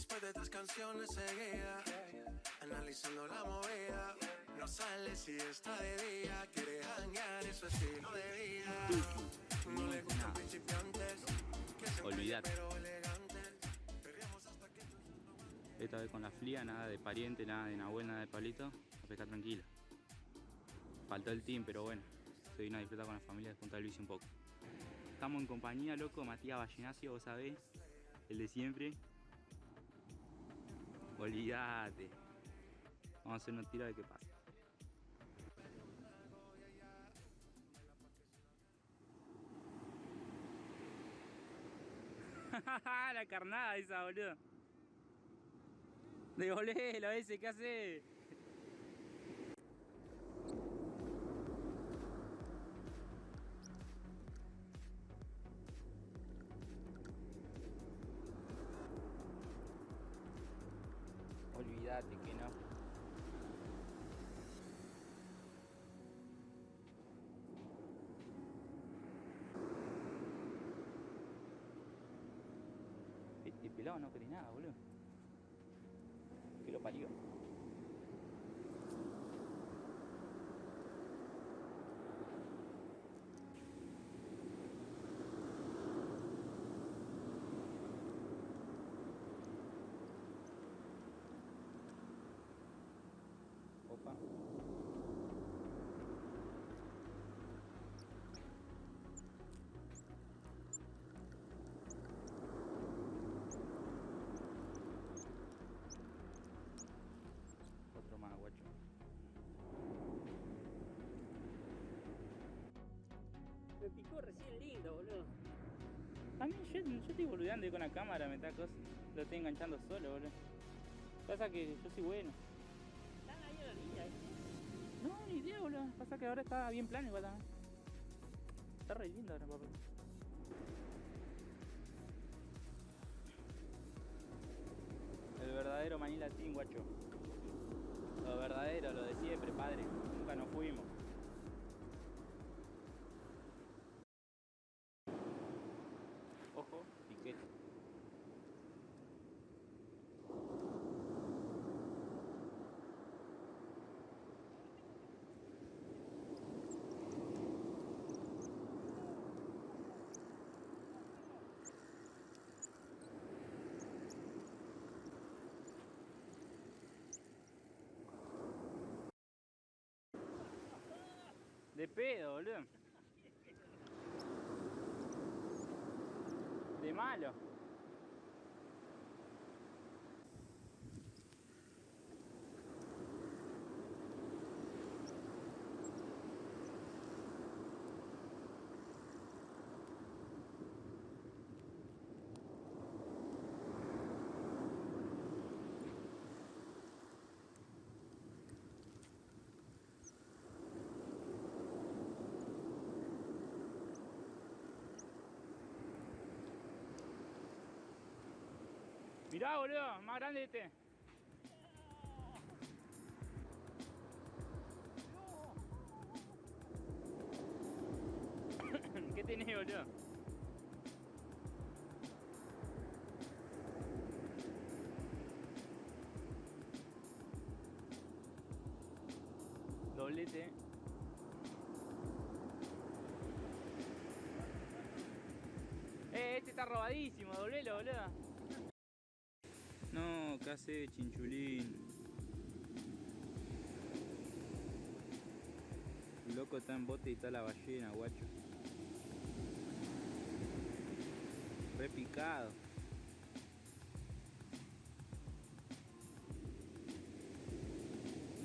Después de 3 canciones seguía, analizando la movida. No sale si está de día, quiere janguear, es su estilo de vida. No le gustan principiantes, que se olvídate. pero elegantes. Perreamos hasta que... Esta vez con la flia, nada de pariente, nada de Nahuel, nada de Palito. A pescar tranquilo. Faltó el team, pero bueno, se vino a disfrutar con la familia de Punta Luis un poco. Estamos en compañía, loco, Matías Ballenacio, vos sabés, el de siempre. Olvídate. Vamos a hacer unos tiros de qué pasa. La carnada esa, boludo. Devolvélo ese, ¿qué hace? Olvídate que no. Este pelado no cree nada, boludo. Que lo parió. Opa. Otro más, guacho. Me picó recién lindo, boludo. A mí yo estoy boludeando con la cámara, me está cosa. Lo estoy enganchando solo, boludo. Pasa que yo soy bueno. Están ahí en la orilla, No, ni idea, boludo. Pasa que ahora está bien plano igual también. Está re lindo ahora, papá. El verdadero Manila Team, guacho. Lo verdadero, lo de siempre, padre. Nunca nos fuimos. Ojo, piquete. De pedo, boludo. De malo. Mirá, boludo, más grande este. ¿Qué tenés, boludo? Doblete. Este está robadísimo, doblelo, boludo. No, ¿qué hace, chinchulín? El loco está en bote y está la ballena, guacho. Re picado.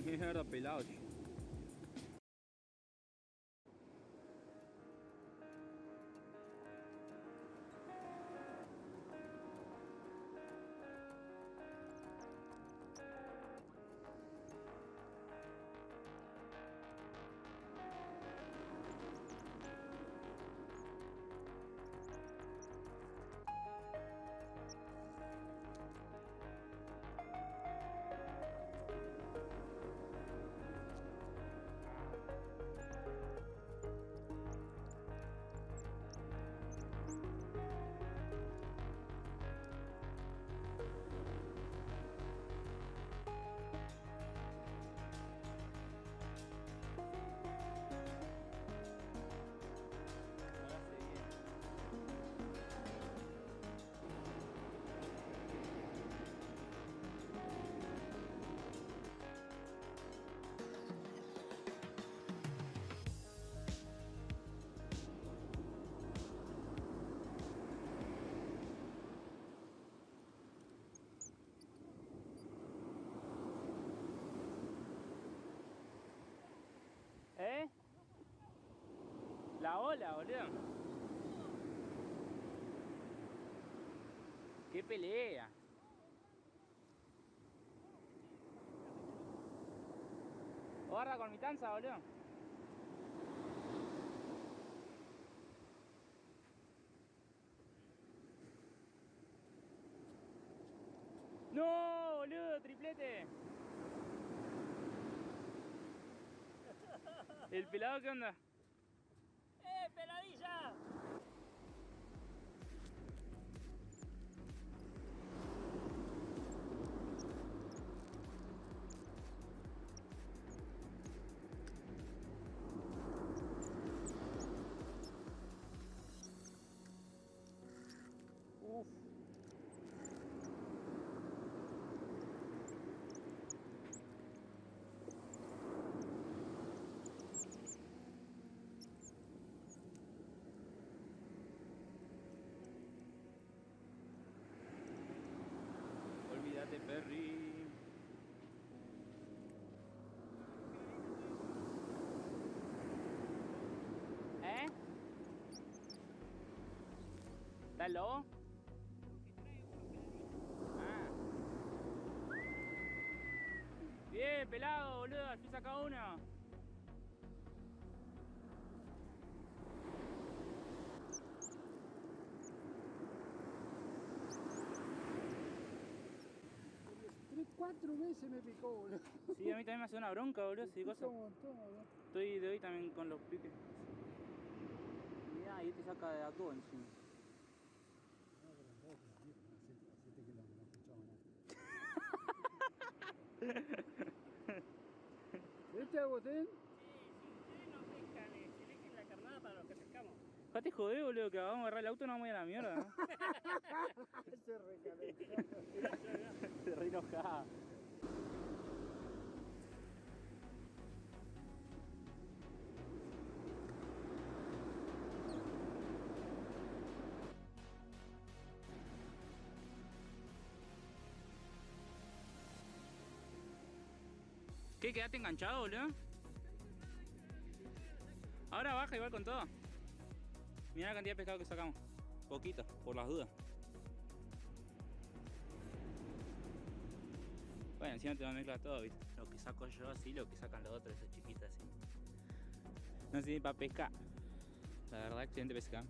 Mierda, pelado, chico. La ola, boludo. ¡Qué pelea! Guarda con mi tanza, boludo. ¡No, boludo! ¡Triplete! ¿El pelado qué onda? ¡Peladilla! Uf. Olvídate, Perry. ¿Eh? ¿Está el lobo? Ah. Bien, pelado, boludo. Al fin saca uno. Cuatro veces me picó, boludo. Sí, a mí también me hace una bronca, boludo. Sí, cosa. Un montón, boludo. Estoy de hoy también con los piques. Mirá, y te saca de acá encima. Hacete que no escuchaba nada. ¿Viste, Agustín? Si ustedes no pescan, se dejen la carnada para los que pescamos. Dejate joder, boludo, que vamos a agarrar el auto y nos vamos a ir a la mierda, ¿no? Se recalentó. Se re enojada. ¿Qué? ¿Quedaste enganchado, boludo? Ahora baja igual con todo. Mirá la cantidad de pescado que sacamos. Poquito, por las dudas. Bueno, encima te va a mezclar todo, ¿viste? Lo que saco yo así, lo que sacan los otros, esas chiquitas así. No sé ni para pescar. La verdad, excelente pesca.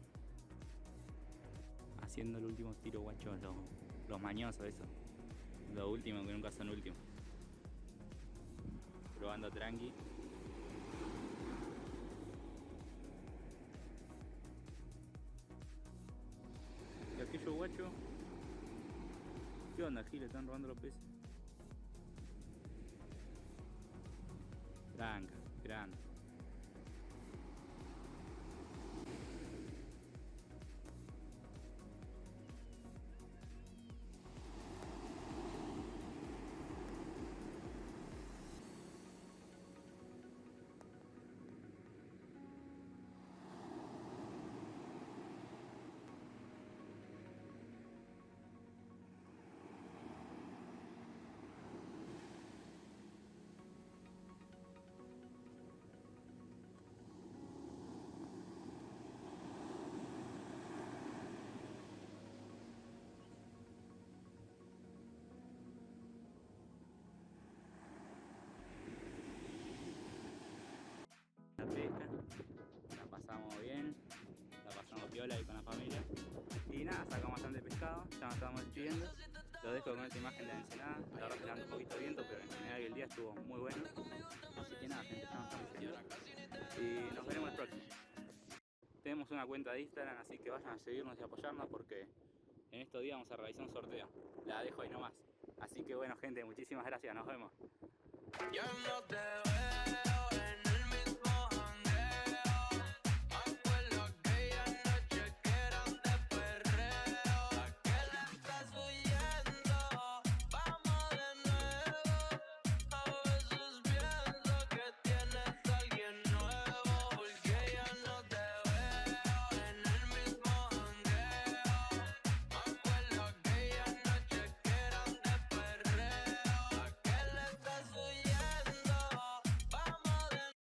Haciendo el último tiro, guacho, los mañosos, eso. Lo último, que nunca son últimos. Probando tranqui. Y aquello, guacho. ¿Qué onda, Gil? ¿Están robando los peces? Tranca, grande. La pesca, la pasamos bien, la pasamos piola ahí con la familia y nada, sacamos bastante pescado, ya nos estamos despidiendo. Lo dejo con esta imagen de la ensenada, la verdad que está un poquito de viento, pero en general el día estuvo muy bueno. Así que nada, gente, ya nos estamos despidiendo y nos veremos el próximo. Tenemos una cuenta de Instagram, así que vayan a seguirnos y apoyarnos porque en estos días vamos a realizar un sorteo. La dejo ahí nomás. Así que bueno, gente, muchísimas gracias, nos vemos. Ya no te